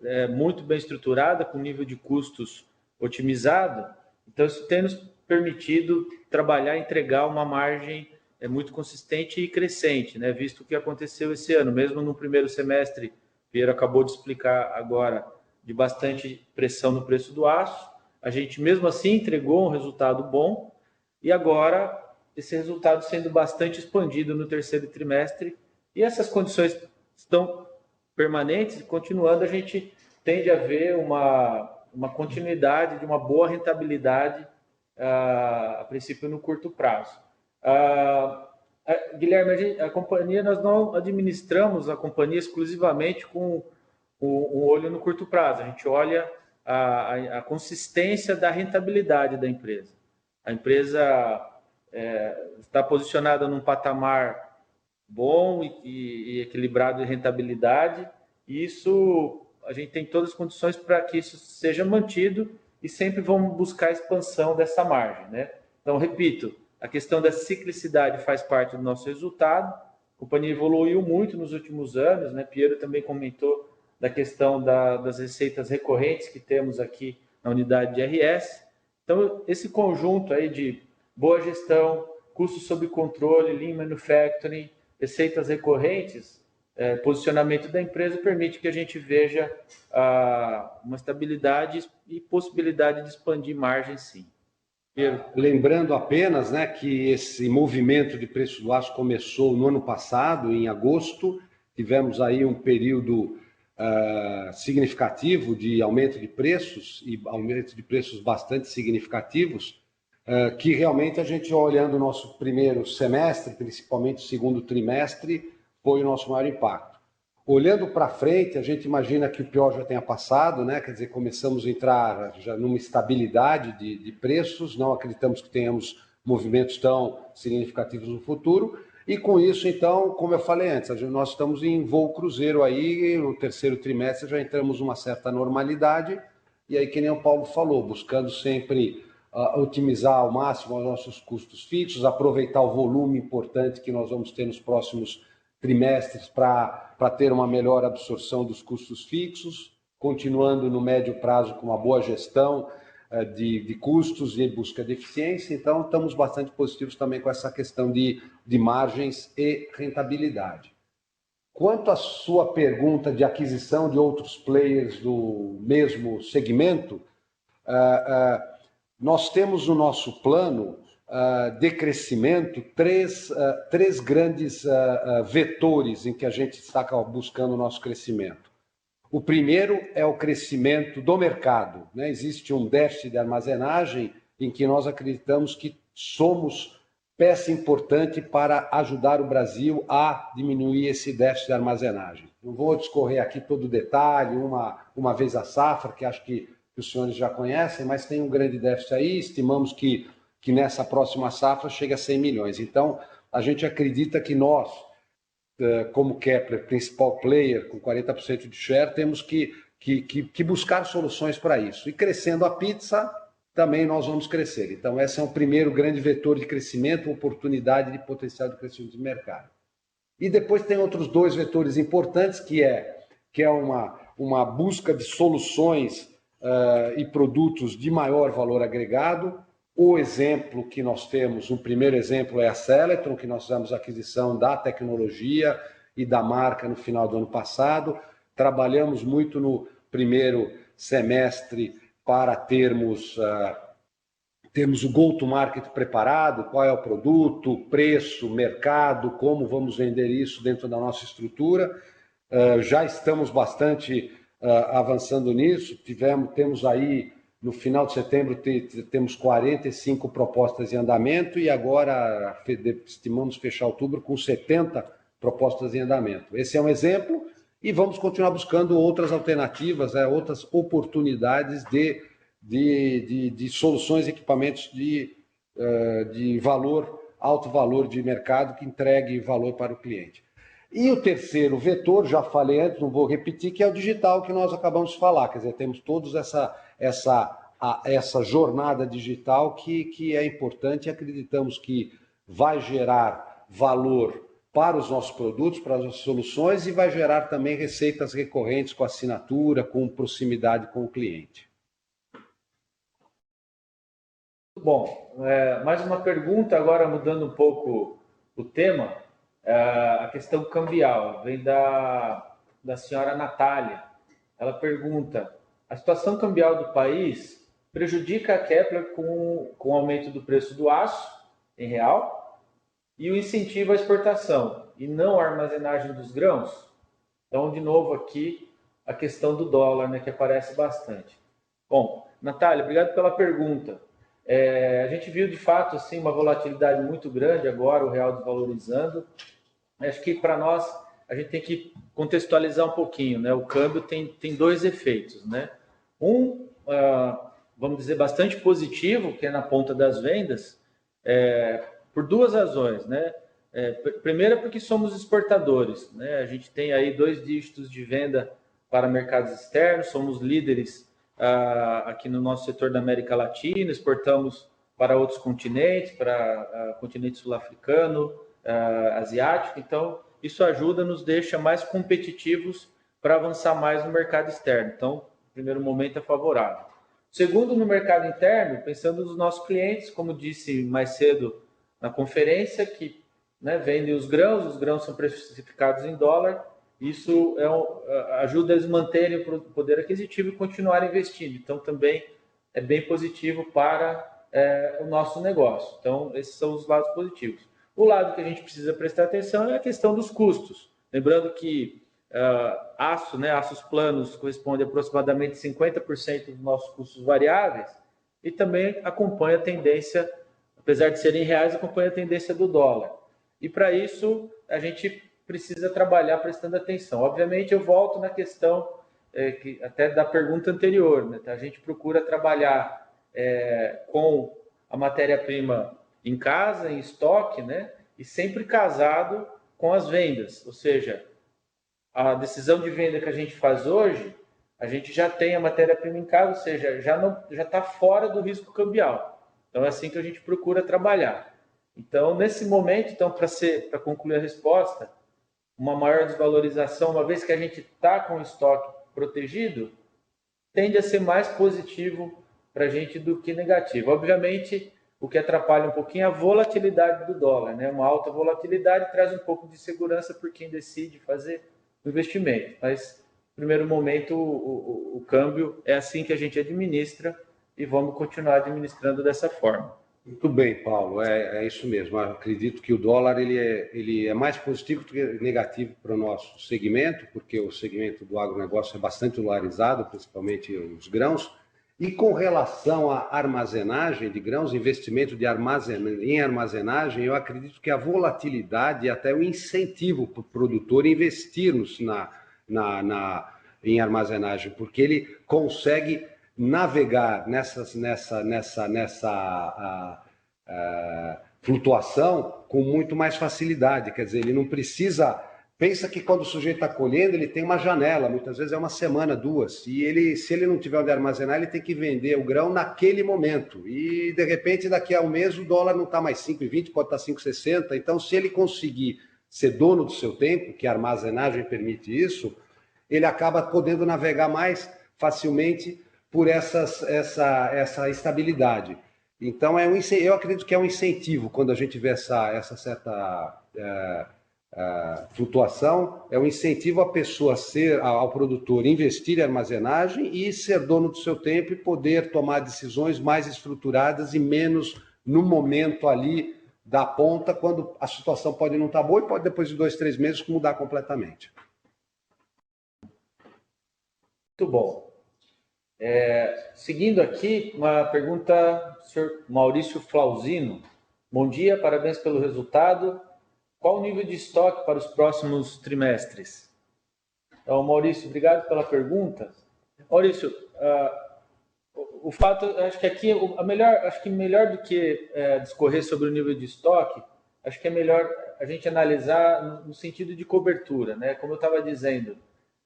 é muito bem estruturada, com nível de custos otimizado, então isso tem nos permitido trabalhar e entregar uma margem muito consistente e crescente, né? Visto o que aconteceu esse ano, mesmo no primeiro semestre, Piero acabou de explicar agora, de bastante pressão no preço do aço, a gente mesmo assim entregou um resultado bom, e agora esse resultado sendo bastante expandido no terceiro trimestre, e essas condições estão permanentes, continuando, a gente tende a ver uma continuidade de uma boa rentabilidade, a princípio no curto prazo. Guilherme, a companhia, nós não administramos a companhia exclusivamente com um olho no curto prazo, a gente olha a consistência da rentabilidade da empresa. A empresa está posicionada num patamar bom e equilibrado de rentabilidade, e isso a gente tem todas as condições para que isso seja mantido, e sempre vamos buscar a expansão dessa margem, né? Então, repito, a questão da ciclicidade faz parte do nosso resultado, a companhia evoluiu muito nos últimos anos, né? Piero também comentou da questão das receitas recorrentes que temos aqui na unidade de RS. Então, esse conjunto aí de boa gestão, custos sob controle, Lean Manufacturing, receitas recorrentes, posicionamento da empresa permite que a gente veja uma estabilidade e possibilidade de expandir margem, sim. Lembrando apenas, né, que esse movimento de preço do aço começou no ano passado, em agosto. Tivemos aí um período significativo de aumento de preços, e aumento de preços bastante significativos, que realmente a gente, olhando o nosso primeiro semestre, principalmente o segundo trimestre, foi o nosso maior impacto. Olhando para frente, a gente imagina que o pior já tenha passado, né? Quer dizer, começamos a entrar já numa estabilidade de preços, não acreditamos que tenhamos movimentos tão significativos no futuro, e com isso, então, como eu falei antes, nós estamos em voo cruzeiro aí, no terceiro trimestre já entramos numa certa normalidade, e aí, que nem o Paulo falou, buscando sempre otimizar ao máximo os nossos custos fixos, aproveitar o volume importante que nós vamos ter nos próximos trimestres para ter uma melhor absorção dos custos fixos, continuando no médio prazo com uma boa gestão de custos e busca de eficiência. Então, estamos bastante positivos também com essa questão de margens e rentabilidade. Quanto à sua pergunta de aquisição de outros players do mesmo segmento, nós temos no nosso plano de crescimento três grandes vetores em que a gente está buscando o nosso crescimento. O primeiro é o crescimento do mercado, né? Existe um déficit de armazenagem em que nós acreditamos que somos peça importante para ajudar o Brasil a diminuir esse déficit de armazenagem. Não vou discorrer aqui todo o detalhe, uma vez a safra, que acho que os senhores já conhecem, mas tem um grande déficit aí, estimamos que nessa próxima safra chegue a 100 milhões. Então, a gente acredita que nós, como Kepler, principal player, com 40% de share, temos que buscar soluções para isso. E crescendo a pizza, também nós vamos crescer. Então, esse é o primeiro grande vetor de crescimento, oportunidade de potencial de crescimento de mercado. E depois tem outros dois vetores importantes, que é uma busca de soluções e produtos de maior valor agregado. O exemplo que nós temos, o primeiro exemplo é a Seletron, que nós fizemos a aquisição da tecnologia e da marca no final do ano passado. Trabalhamos muito no primeiro semestre para termos o go-to-market preparado, qual é o produto, preço, mercado, como vamos vender isso dentro da nossa estrutura. Já estamos bastante avançando nisso. Temos aí, no final de setembro, temos 45 propostas em andamento e agora estimamos fechar outubro com 70 propostas em andamento. Esse é um exemplo e vamos continuar buscando outras alternativas, outras oportunidades de soluções e equipamentos de valor, alto valor de mercado que entregue valor para o cliente. E o terceiro vetor, já falei antes, não vou repetir, que é o digital que nós acabamos de falar. Quer dizer, temos todos essa jornada digital que é importante e acreditamos que vai gerar valor para os nossos produtos, para as nossas soluções e vai gerar também receitas recorrentes com assinatura, com proximidade com o cliente. Bom, mais uma pergunta, agora mudando um pouco o tema, a questão cambial, vem da senhora Natália. Ela pergunta, a situação cambial do país prejudica a Kepler com o aumento do preço do aço em real e o incentivo à exportação e não a armazenagem dos grãos? Então, de novo aqui, a questão do dólar, né, que aparece bastante. Bom, Natália, obrigado pela pergunta. A gente viu, de fato, assim, uma volatilidade muito grande agora, o real desvalorizando. Acho que, para nós, a gente tem que contextualizar um pouquinho, né? O câmbio tem dois efeitos, né? Vamos dizer, bastante positivo, que é na ponta das vendas, por duas razões, né? Primeiro, porque somos exportadores, né? A gente tem aí 2 dígitos de venda para mercados externos, somos líderes aqui no nosso setor da América Latina, exportamos para outros continentes, para continente sul-africano, asiático. Então, isso ajuda, nos deixa mais competitivos para avançar mais no mercado externo. Então, o primeiro momento é favorável. Segundo, no mercado interno, pensando nos nossos clientes, como disse mais cedo na conferência, que vendem os grãos são precificados em dólar, isso ajuda eles a manterem o poder aquisitivo e continuarem investindo. Então, também é bem positivo para o nosso negócio. Então, esses são os lados positivos. O lado que a gente precisa prestar atenção é a questão dos custos. Lembrando que aços planos corresponde a aproximadamente 50% dos nossos custos variáveis e também acompanha a tendência, apesar de serem reais, acompanha a tendência do dólar. E para isso, a gente precisa trabalhar prestando atenção. Obviamente, eu volto na questão que até da pergunta anterior, né? A gente procura trabalhar com a matéria-prima em casa, em estoque, né? E sempre casado com as vendas, ou seja, a decisão de venda que a gente faz hoje, a gente já tem a matéria-prima em casa, ou seja, já está fora do risco cambial. Então é assim que a gente procura trabalhar. Então, nesse momento, para concluir a resposta, uma maior desvalorização, uma vez que a gente está com o estoque protegido, tende a ser mais positivo para a gente do que negativo. Obviamente, o que atrapalha um pouquinho é a volatilidade do dólar, né? Uma alta volatilidade traz um pouco de segurança por quem decide fazer o investimento. Mas, no primeiro momento, o câmbio é assim que a gente administra e vamos continuar administrando dessa forma. Muito bem, Paulo, é isso mesmo. Eu acredito que o dólar ele é mais positivo do que negativo para o nosso segmento, porque o segmento do agronegócio é bastante dolarizado, principalmente os grãos. E com relação à armazenagem de grãos, investimento em armazenagem, eu acredito que a volatilidade e até o incentivo para o produtor investir em armazenagem, porque ele consegue navegar nessa flutuação com muito mais facilidade. Quer dizer, ele não precisa... Pensa que quando o sujeito está colhendo, ele tem uma janela, muitas vezes é uma semana, duas, e se ele não tiver onde armazenar, ele tem que vender o grão naquele momento. E, de repente, daqui a um mês, o dólar não está mais 5,20, pode estar 5,60. Então, se ele conseguir ser dono do seu tempo, que a armazenagem permite isso, ele acaba podendo navegar mais facilmente por essa estabilidade. Então, eu acredito que é um incentivo quando a gente vê essa certa flutuação, é um incentivo à pessoa ao produtor investir em armazenagem e ser dono do seu tempo e poder tomar decisões mais estruturadas e menos no momento ali da ponta, quando a situação pode não estar boa e pode depois de 2, 3 meses mudar completamente. Muito bom. Seguindo aqui, uma pergunta do senhor Maurício Flauzino. Bom dia, parabéns pelo resultado. Qual o nível de estoque para os próximos trimestres? Então, Maurício, obrigado pela pergunta. Maurício, o fato, acho que aqui, melhor do que discorrer sobre o nível de estoque, acho que é melhor a gente analisar no sentido de cobertura, né? Como eu estava dizendo,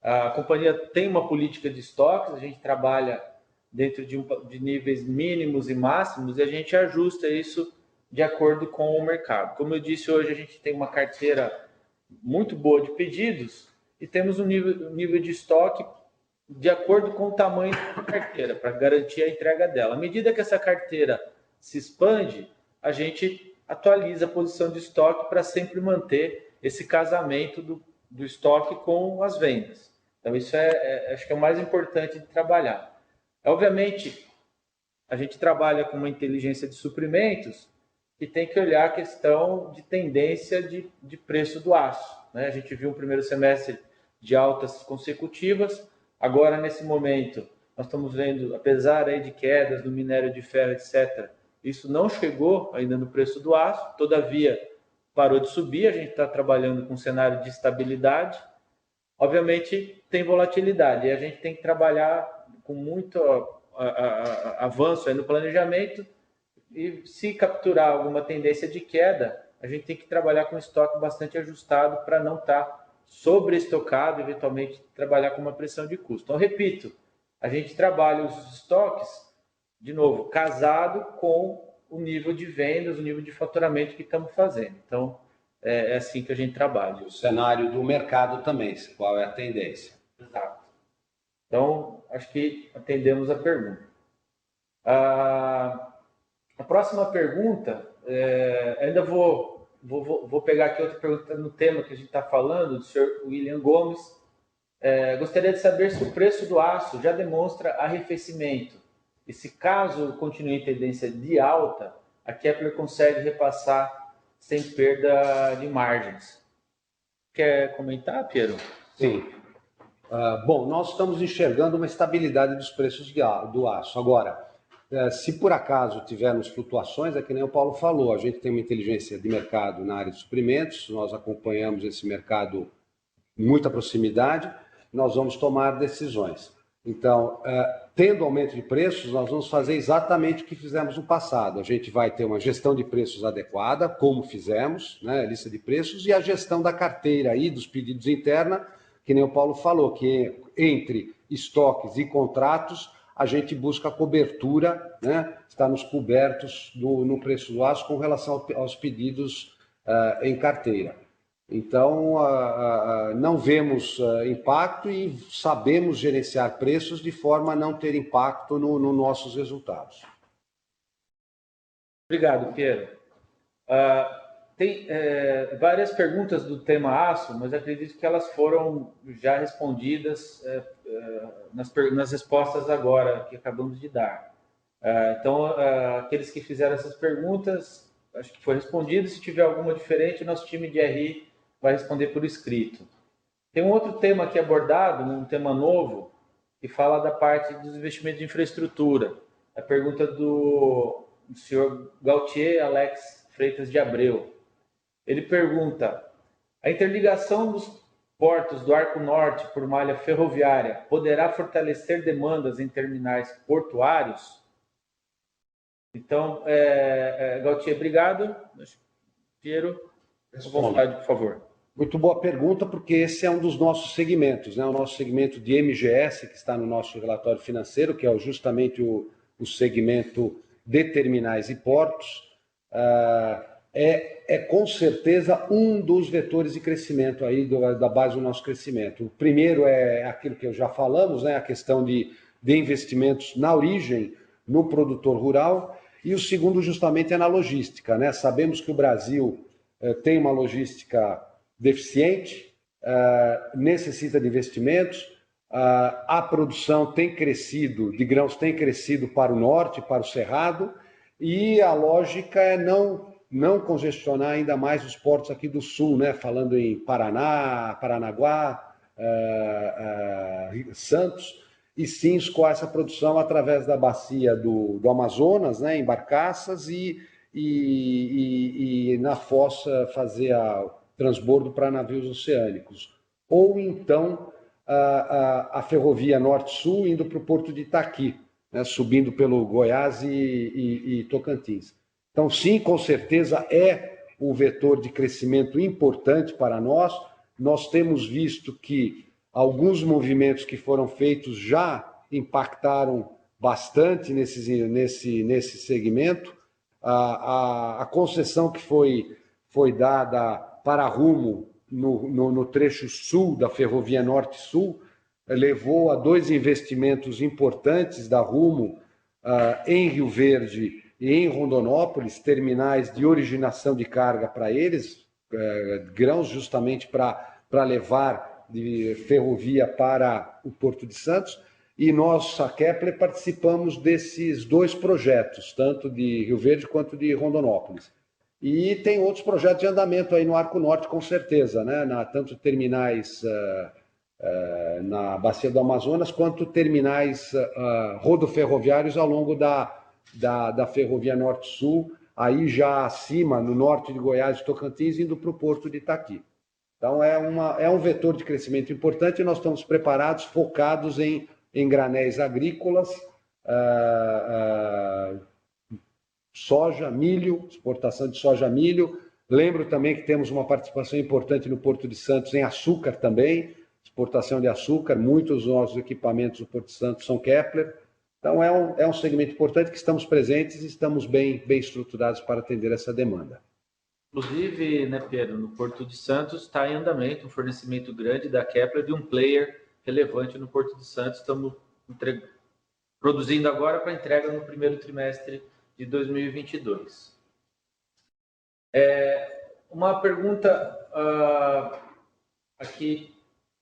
a companhia tem uma política de estoques, a gente trabalha dentro de níveis mínimos e máximos e a gente ajusta isso de acordo com o mercado. Como eu disse, hoje a gente tem uma carteira muito boa de pedidos e temos um nível de estoque de acordo com o tamanho da carteira, para garantir a entrega dela. À medida que essa carteira se expande, a gente atualiza a posição de estoque para sempre manter esse casamento do estoque com as vendas. Então, isso acho que é o mais importante de trabalhar. Obviamente, a gente trabalha com uma inteligência de suprimentos e tem que olhar a questão de tendência de preço do aço, né? A gente viu um primeiro semestre de altas consecutivas. Agora, nesse momento, nós estamos vendo, apesar aí de quedas no minério de ferro, etc., isso não chegou ainda no preço do aço, todavia parou de subir, a gente está trabalhando com um cenário de estabilidade. Obviamente, tem volatilidade e a gente tem que trabalhar com muito avanço aí no planejamento. E se capturar alguma tendência de queda, a gente tem que trabalhar com estoque bastante ajustado para não estar sobreestocado, eventualmente trabalhar com uma pressão de custo. Então, repito, a gente trabalha os estoques, de novo, casado com o nível de vendas, o nível de faturamento que estamos fazendo. Então, é assim que a gente trabalha. O cenário do mercado também, qual é a tendência? Exato. Então, acho que atendemos a pergunta. A próxima pergunta, ainda vou pegar aqui outra pergunta no tema que a gente está falando, do senhor William Gomes. Gostaria de saber se o preço do aço já demonstra arrefecimento e se caso continue em tendência de alta, a Kepler consegue repassar sem perda de margens. Quer comentar, Piero? Sim. Bom, nós estamos enxergando uma estabilidade dos preços do aço. Agora, se por acaso tivermos flutuações, é que nem o Paulo falou, a gente tem uma inteligência de mercado na área de suprimentos, nós acompanhamos esse mercado com muita proximidade, nós vamos tomar decisões. Então, tendo aumento de preços, nós vamos fazer exatamente o que fizemos no passado. A gente vai ter uma gestão de preços adequada, como fizemos, né, lista de preços, e a gestão da carteira aí, dos pedidos interna, que nem o Paulo falou, que entre estoques e contratos, a gente busca cobertura, né, estarmos cobertos no preço do aço com relação aos pedidos em carteira. Então, não vemos impacto e sabemos gerenciar preços de forma a não ter impacto nos nossos resultados. Obrigado, Piero. Tem várias perguntas do tema aço, mas acredito que elas foram já respondidas nas respostas agora que acabamos de dar. Então, aqueles que fizeram essas perguntas, acho que foi respondido. Se tiver alguma diferente, nosso time de RI vai responder por escrito. Tem um outro tema aqui abordado, um tema novo, que fala da parte dos investimentos de infraestrutura. A pergunta do senhor Gautier Alex Freitas de Abreu. Ele pergunta: a interligação dos portos do Arco Norte por malha ferroviária poderá fortalecer demandas em terminais portuários? Então, Gautier, obrigado. Piero, à vontade, por favor. Muito boa pergunta, porque esse é um dos nossos segmentos, né? O nosso segmento de MGS, que está no nosso relatório financeiro, que é justamente o segmento de terminais e portos, é com certeza um dos vetores de crescimento aí da base do nosso crescimento. O primeiro é aquilo que já falamos, né? A questão de investimentos na origem, no produtor rural, e o segundo justamente é na logística, né? Sabemos que o Brasil tem uma logística deficiente, necessita de investimentos, a produção tem crescido, de grãos tem crescido para o norte, para o Cerrado, e a lógica é não congestionar ainda mais os portos aqui do sul, né? Falando em Paraná, Paranaguá, Santos, e sim escoar essa produção através da bacia do Amazonas, né? Em barcaças e na fossa fazer transbordo para navios oceânicos. Ou então a ferrovia Norte-Sul indo para o porto de Itaqui, né, subindo pelo Goiás e Tocantins. Então, sim, com certeza é um vetor de crescimento importante para nós. Nós temos visto que alguns movimentos que foram feitos já impactaram bastante nesse segmento. A concessão que foi dada para Rumo no trecho sul da ferrovia Norte-Sul levou a 2 investimentos importantes da Rumo em Rio Verde e em Rondonópolis, terminais de originação de carga para eles, grãos justamente para levar de ferrovia para o Porto de Santos. E nós, a Kepler, participamos desses 2 projetos, tanto de Rio Verde quanto de Rondonópolis. E tem outros projetos de andamento aí no Arco Norte, com certeza, né? Tanto terminais na Bacia do Amazonas, quanto terminais rodoferroviários ao longo da ferrovia Norte-Sul, aí já acima, no norte de Goiás e Tocantins, indo para o porto de Itaqui. Então, é um vetor de crescimento importante e nós estamos preparados, focados em granéis agrícolas, soja, milho, exportação de soja, milho. Lembro também que temos uma participação importante no Porto de Santos em açúcar também, exportação de açúcar. Muitos dos nossos equipamentos do Porto de Santos são Kepler. Então, é um segmento importante que estamos presentes e estamos bem estruturados para atender essa demanda. Inclusive, né, Pedro, no Porto de Santos está em andamento um fornecimento grande da Kepler de um player relevante no Porto de Santos. Estamos produzindo agora para entrega no primeiro trimestre de 2022. Uma pergunta aqui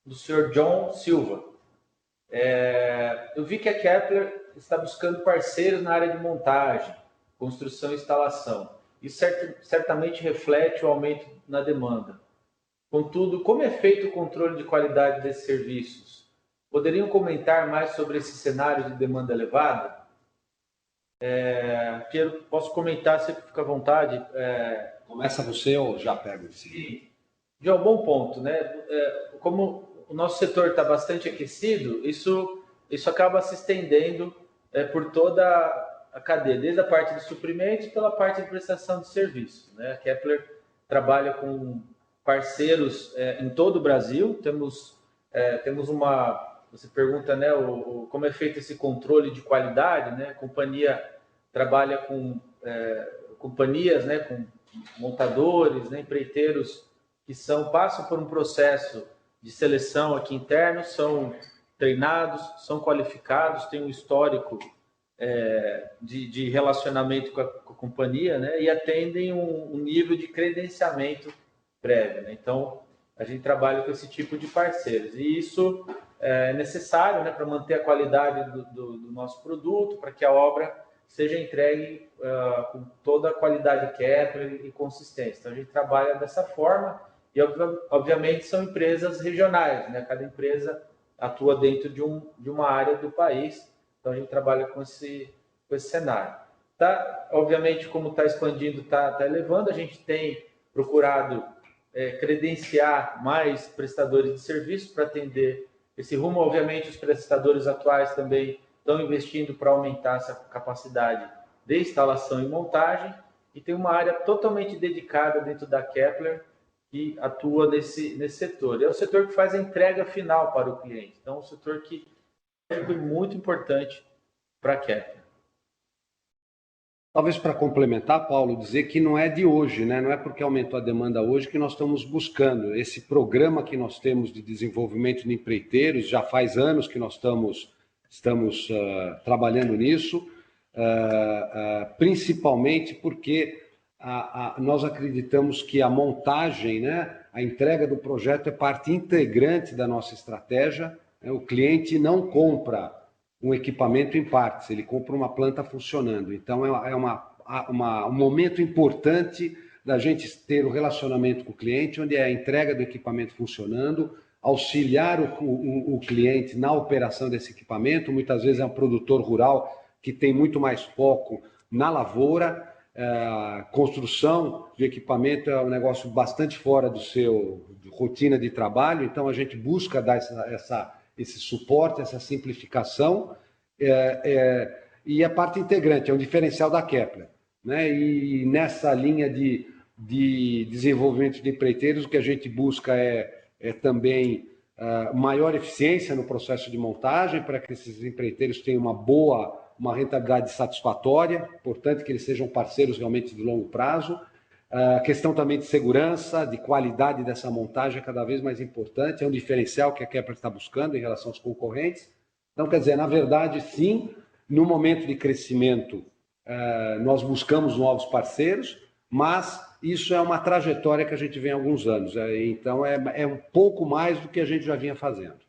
do senhor John Silva. Eu vi que a Kepler está buscando parceiros na área de montagem, construção e instalação. Isso certamente reflete o aumento na demanda. Contudo, como é feito o controle de qualidade desses serviços? Poderiam comentar mais sobre esse cenário de demanda elevada? Piero, posso comentar, você fica à vontade. Começa você ou já pego? Sim. De um bom ponto, né? Como o nosso setor está bastante aquecido, isso acaba se estendendo por toda a cadeia, desde a parte de suprimentos pela parte de prestação de serviços, né? A Kepler trabalha com parceiros em todo o Brasil. Temos uma... Você pergunta, né, como é feito esse controle de qualidade, né? A companhia trabalha com companhias, né, com montadores, né, empreiteiros que passam por um processo de seleção aqui interno, são treinados, são qualificados, têm um histórico de relacionamento com a companhia, né, e atendem um nível de credenciamento prévio, né? Então, a gente trabalha com esse tipo de parceiros. E isso é necessário, né, para manter a qualidade do nosso produto, para que a obra seja entregue com toda a qualidade Kepler e consistência. Então, a gente trabalha dessa forma e, obviamente, são empresas regionais, né? Cada empresa atua dentro de uma área do país. Então, a gente trabalha com esse cenário. Tá? Obviamente, como está expandindo, está elevando, a gente tem procurado credenciar mais prestadores de serviços para atender esse rumo. Obviamente, os prestadores atuais também estão investindo para aumentar essa capacidade de instalação e montagem, e tem uma área totalmente dedicada dentro da Kepler que atua nesse setor. É o setor que faz a entrega final para o cliente. Então, é um setor que é muito importante para a Kepler. Talvez para complementar, Paulo, dizer que não é de hoje, né? Não é porque aumentou a demanda hoje que nós estamos buscando. Esse programa que nós temos de desenvolvimento de empreiteiros, já faz anos que nós estamos trabalhando nisso, principalmente porque nós acreditamos que a montagem, né, a entrega do projeto é parte integrante da nossa estratégia. O cliente não compra um equipamento em partes, ele compra uma planta funcionando. Então, é um momento importante da gente ter o relacionamento com o cliente, onde é a entrega do equipamento funcionando, auxiliar o cliente na operação desse equipamento. Muitas vezes é um produtor rural que tem muito mais foco na lavoura. Construção de equipamento é um negócio bastante fora do seu rotina de trabalho, então a gente busca dar esse suporte, essa simplificação, e a parte integrante, é um diferencial da Kepler, né? E nessa linha de desenvolvimento de empreiteiros, o que a gente busca é também maior eficiência no processo de montagem, para que esses empreiteiros tenham uma rentabilidade satisfatória, importante que eles sejam parceiros realmente de longo prazo. A questão também de segurança, de qualidade dessa montagem é cada vez mais importante, é um diferencial que a Kepler está buscando em relação aos concorrentes. Então, quer dizer, na verdade, sim, no momento de crescimento, nós buscamos novos parceiros, mas isso é uma trajetória que a gente vem há alguns anos. Então, é um pouco mais do que a gente já vinha fazendo.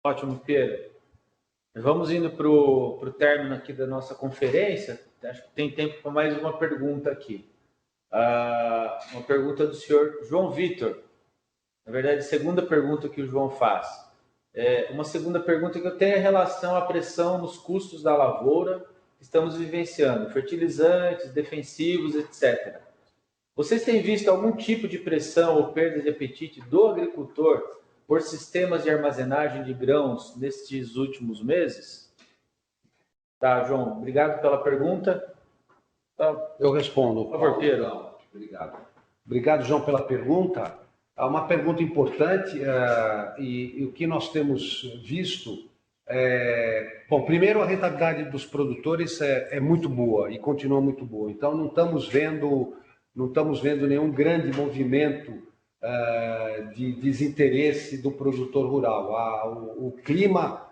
Ótimo, Pedro. Vamos indo para o término aqui da nossa conferência. Acho que tem tempo para mais uma pergunta aqui. Uma pergunta do senhor João Vitor. Na verdade, segunda pergunta que o João faz. Uma segunda pergunta que eu tenho em relação à pressão nos custos da lavoura que estamos vivenciando, fertilizantes, defensivos, etc. Vocês têm visto algum tipo de pressão ou perda de apetite do agricultor por sistemas de armazenagem de grãos nestes últimos meses? Tá, João, obrigado pela pergunta. Eu respondo. Por favor, Pedro. Obrigado. Obrigado, João, pela pergunta. É uma pergunta importante, e o que nós temos visto bom, primeiro, a rentabilidade dos produtores é muito boa e continua muito boa. Então, não estamos vendo nenhum grande movimento de desinteresse do produtor rural. O clima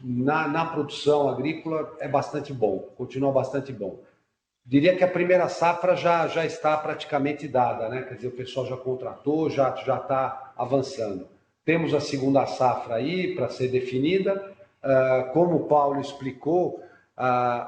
na produção agrícola é bastante bom, continua bastante bom. Diria que a primeira safra já está praticamente dada, né? Quer dizer, o pessoal já contratou, já está avançando. Temos a segunda safra aí para ser definida. Como o Paulo explicou,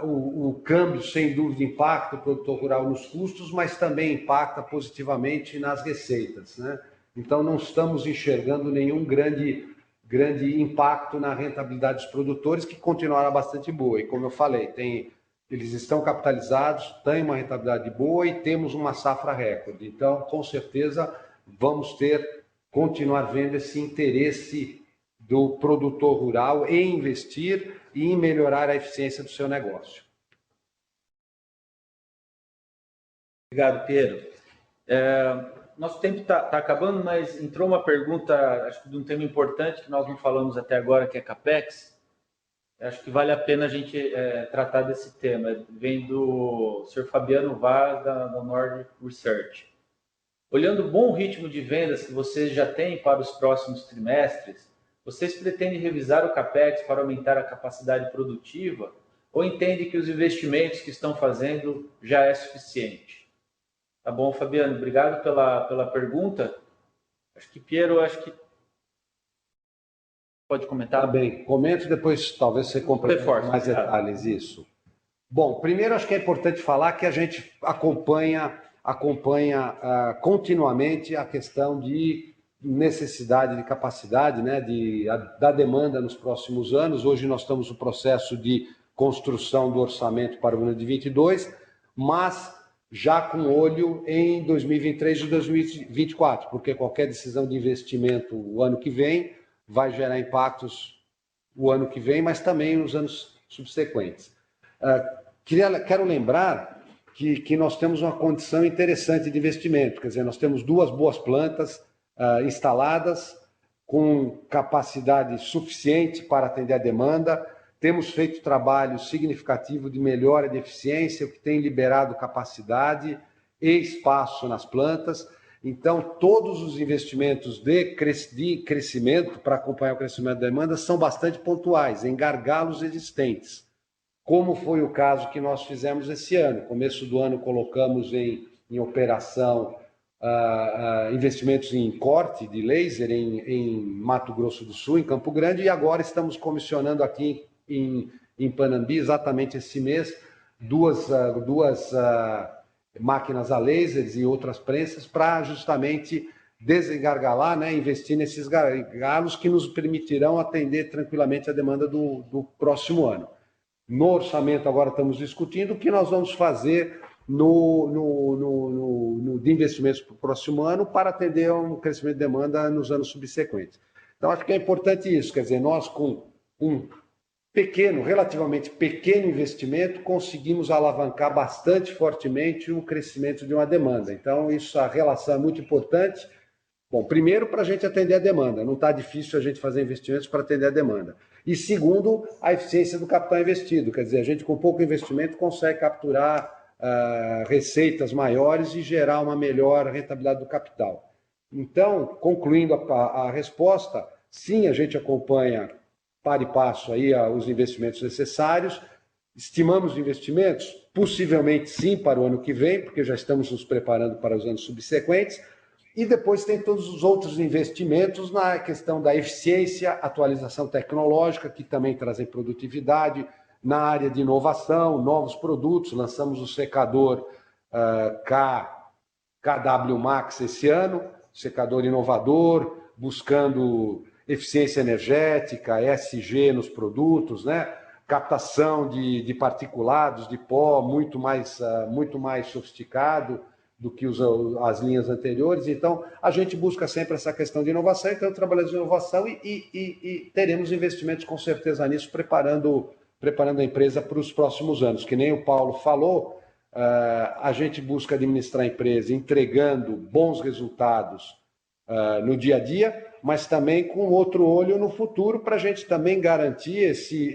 o câmbio, sem dúvida, impacta o produtor rural nos custos, mas também impacta positivamente nas receitas, né? Então, não estamos enxergando nenhum grande impacto na rentabilidade dos produtores, que continuará bastante boa. E, como eu falei, eles estão capitalizados, têm uma rentabilidade boa e temos uma safra recorde. Então, com certeza, vamos continuar vendo esse interesse do produtor rural em investir e em melhorar a eficiência do seu negócio. Obrigado, Piero. Nosso tempo está acabando, mas entrou uma pergunta, acho que de um tema importante que nós não falamos até agora, que é CAPEX. Acho que vale a pena a gente tratar desse tema. Vem do Sr. Fabiano Vaz, da Nordic Research. Olhando o bom ritmo de vendas que vocês já têm para os próximos trimestres, vocês pretendem revisar o CAPEX para aumentar a capacidade produtiva ou entendem que os investimentos que estão fazendo já é suficiente? Tá bom, Fabiano, obrigado pela pergunta. Acho que Piero, pode comentar? Tá bem, comento, depois talvez você complemente com mais detalhes isso. Bom, primeiro acho que é importante falar que a gente acompanha continuamente a questão de necessidade de capacidade, né, da demanda nos próximos anos. Hoje nós estamos no processo de construção do orçamento para o ano de 22, mas já com olho em 2023 e 2024, porque qualquer decisão de investimento o ano que vem vai gerar impactos o ano que vem, mas também nos anos subsequentes. Quero lembrar que nós temos uma condição interessante de investimento, quer dizer, nós temos 2 boas plantas instaladas com capacidade suficiente para atender a demanda, temos feito trabalho significativo de melhora de eficiência, o que tem liberado capacidade e espaço nas plantas. Então, todos os investimentos de crescimento para acompanhar o crescimento da demanda são bastante pontuais, em gargalos existentes, como foi o caso que nós fizemos esse ano. No começo do ano colocamos em operação investimentos em corte de laser em Mato Grosso do Sul, em Campo Grande, e agora estamos comissionando aqui em Panambi, exatamente esse mês, duas máquinas a lasers e outras prensas para justamente desengargalar, né, investir nesses gargalos que nos permitirão atender tranquilamente a demanda do próximo ano. No orçamento agora estamos discutindo o que nós vamos fazer de investimentos para o próximo ano para atender a um crescimento de demanda nos anos subsequentes. Então, acho que é importante isso, quer dizer, nós com um relativamente pequeno investimento, conseguimos alavancar bastante fortemente o crescimento de uma demanda. Então, a relação é muito importante. Bom, primeiro, para a gente atender a demanda. Não está difícil a gente fazer investimentos para atender a demanda. E segundo, a eficiência do capital investido. Quer dizer, a gente com pouco investimento consegue capturar receitas maiores e gerar uma melhor rentabilidade do capital. Então, concluindo a resposta, sim, a gente acompanha para e passo aí os investimentos necessários. Estimamos investimentos? Possivelmente sim, para o ano que vem, porque já estamos nos preparando para os anos subsequentes. E depois tem todos os outros investimentos na questão da eficiência, atualização tecnológica, que também trazem produtividade, na área de inovação, novos produtos. Lançamos o secador KW Max esse ano, secador inovador, buscando eficiência energética, ESG nos produtos, né? Captação de particulados, de pó, muito mais sofisticado do que as linhas anteriores. Então, a gente busca sempre essa questão de inovação, então trabalhamos em inovação e teremos investimentos com certeza nisso, preparando a empresa para os próximos anos. Que nem o Paulo falou, a gente busca administrar a empresa entregando bons resultados no dia a dia, mas também com outro olho no futuro, para a gente também garantir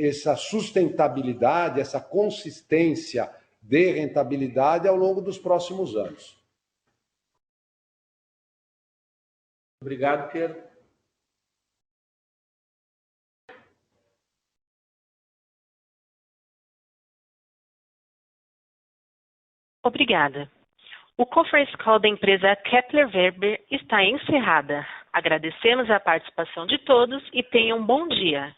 essa sustentabilidade, essa consistência de rentabilidade ao longo dos próximos anos. Obrigado, Piero. Obrigada. O conference call da empresa Kepler Weber está encerrada. Agradecemos a participação de todos e tenham um bom dia.